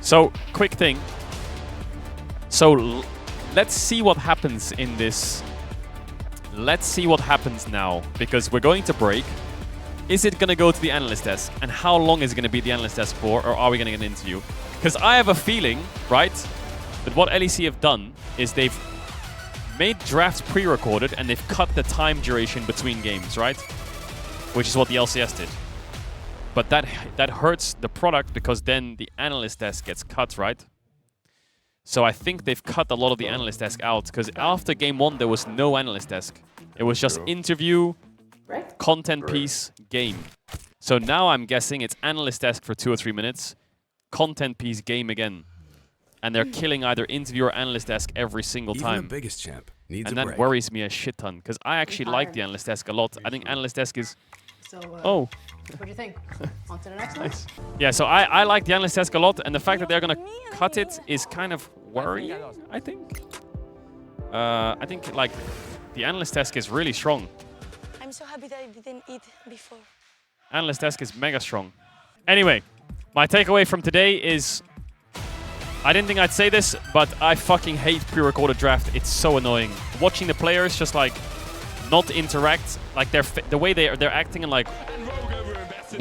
So, quick thing. So, let's see what happens in this. Let's see what happens now, because we're going to break. Is it going to go to the analyst desk? And how long is it going to be at the analyst desk for? Or are we going to get an interview? Because I have a feeling, right, that what LEC have done is they've made drafts pre-recorded and they've cut the time duration between games, right? Which is what the LCS did. But that hurts the product because then the analyst desk gets cut, right? So I think they've cut a lot of the analyst desk out because after game 1 there was no analyst desk. It was just interview, content piece, game. So now I'm guessing it's analyst desk for 2 or 3 minutes, content piece, game again. And they're killing either interview or analyst desk every single time. Even the biggest champ needs and a that break. worries me a shit ton because I actually like the analyst desk a lot. I think analyst desk is... So, oh. What do you think? On to the next one? Nice. Yeah, so I like the analyst desk a lot, and the fact that they're going to cut it is kind of worrying, I think. I think, like, the analyst desk is really strong. I'm so happy that I didn't eat before. Analyst desk is mega strong. Anyway, my takeaway from today is... I didn't think I'd say this, but I fucking hate pre-recorded draft. It's so annoying. Watching the players just, like, not interact, like, the way they're acting and, like,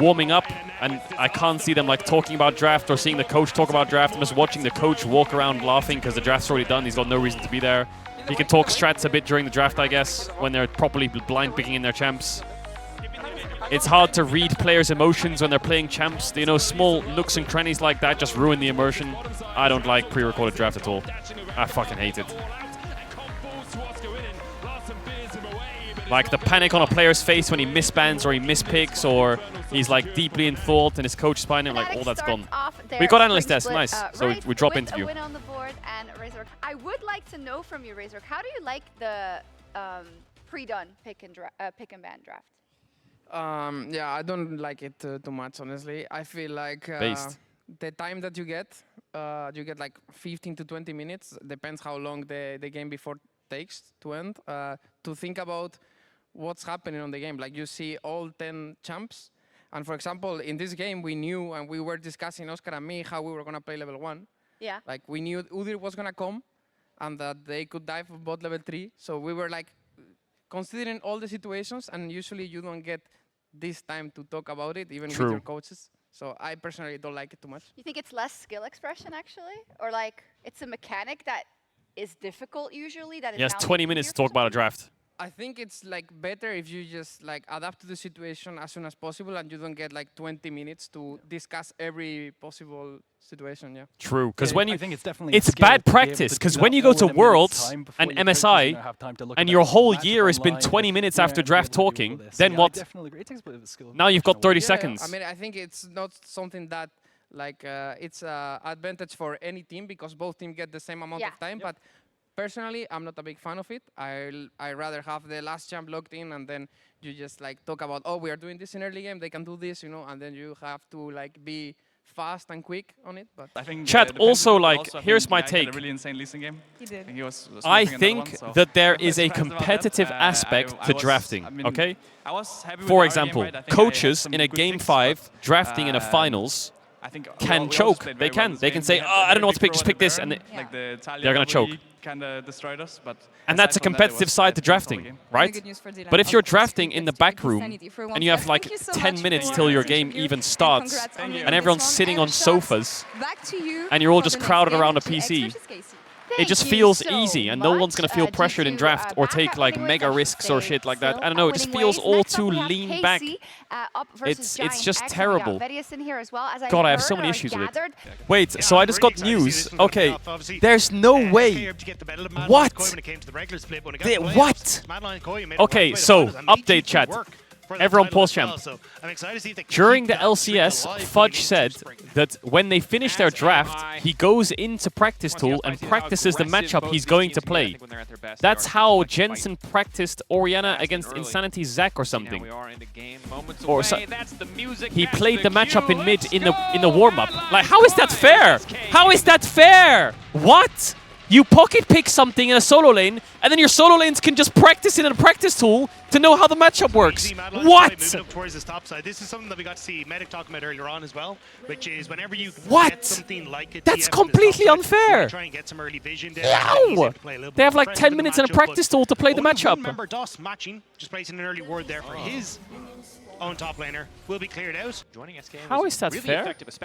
warming up, and I can't see them like talking about draft or seeing the coach talk about draft. I'm just watching the coach walk around laughing because the draft's already done. He's got no reason to be there. He can talk strats a bit during the draft, I guess, when they're properly blind picking in their champs. It's hard to read players' emotions when they're playing champs. You know, small nooks and crannies like that just ruin the immersion. I don't like pre-recorded draft at all. I fucking hate it. Like the panic on a player's face when he misbans or he mispicks or he's like deeply in thought and his coach is behind him, like all that's gone. We got analyst desk, nice. So we drop interview. Win on the board and Razor. I would like to know from you, Razor, how do you like the pre-done pick and ban draft? Yeah, I don't like it too much, honestly. I feel like the time that you get like 15 to 20 minutes, depends how long the game before takes to end, to think about what's happening on the game. Like you see all 10 champs, and for example, in this game we knew and we were discussing, Oscar and me, how we were gonna play level 1. Yeah. Like we knew Udyr was gonna come and that they could dive bot level 3. So we were like considering all the situations, and usually you don't get this time to talk about it, even with your coaches. So I personally don't like it too much. You think it's less skill expression actually? Or like it's a mechanic that is difficult usually? That is he has 20 minutes to talk about a draft. I think it's like better if you just like adapt to the situation as soon as possible and you don't get like 20 minutes to discuss every possible situation. Yeah. True, because when you, I think it's definitely bad practice. Because when you go to Worlds and MSI, and your whole year has been 20 minutes after draft talking, then what? Now you've got 30 seconds. I mean, I think it's not something that like it's an advantage for any team because both teams get the same amount of time. But personally, I'm not a big fan of it. I rather have the last champ locked in and then you just like talk about, oh, we are doing this in early game, they can do this, you know, and then you have to like be fast and quick on it. But I think chat also like also, here's my he take. Had a really insane leasing game. He did. I think that there is a competitive aspect to drafting. Okay. For example, coaches in a game 5 drafting in a finals can choke. They can say, oh, I don't know what to pick, just pick this, and they're gonna choke. And that's a competitive side to drafting, right? But if you're drafting in the back room and you have like 10 minutes till your game even starts and everyone's sitting on sofas and you're all just crowded around a PC, it just feels easy and no one's going to feel pressured in draft or take like mega risks or shit like that. I don't know, it just feels all too lean back. It's just terrible. God, I have so many issues with it. Wait, so I just got news. Okay, there's no way. What? What? Okay, so update chat. Everyone pause champ. During the LCS, Fudge said that when they finish their draft, he goes into practice tool and practices the matchup he's going to play. That's how Jensen practiced Orianna against Insanity Zac or something. Or so he played the matchup in mid in the warm-up. Like, how is that fair? How is that fair? What? You pocket pick something in a solo lane, and then your solo lanes can just practice it in a practice tool to know how the matchup works. What? Moving up towards this top side. This is something that we got to see Medic talking about earlier on as well, which is whenever you get something like a That's TF completely on the top side, unfair. you try and get some early vision there. No! They have like 10 minutes in a practice tool to play the matchup. Remember DOS matching, just placing an early ward there for his own top laner, will be cleared out. How is that fair?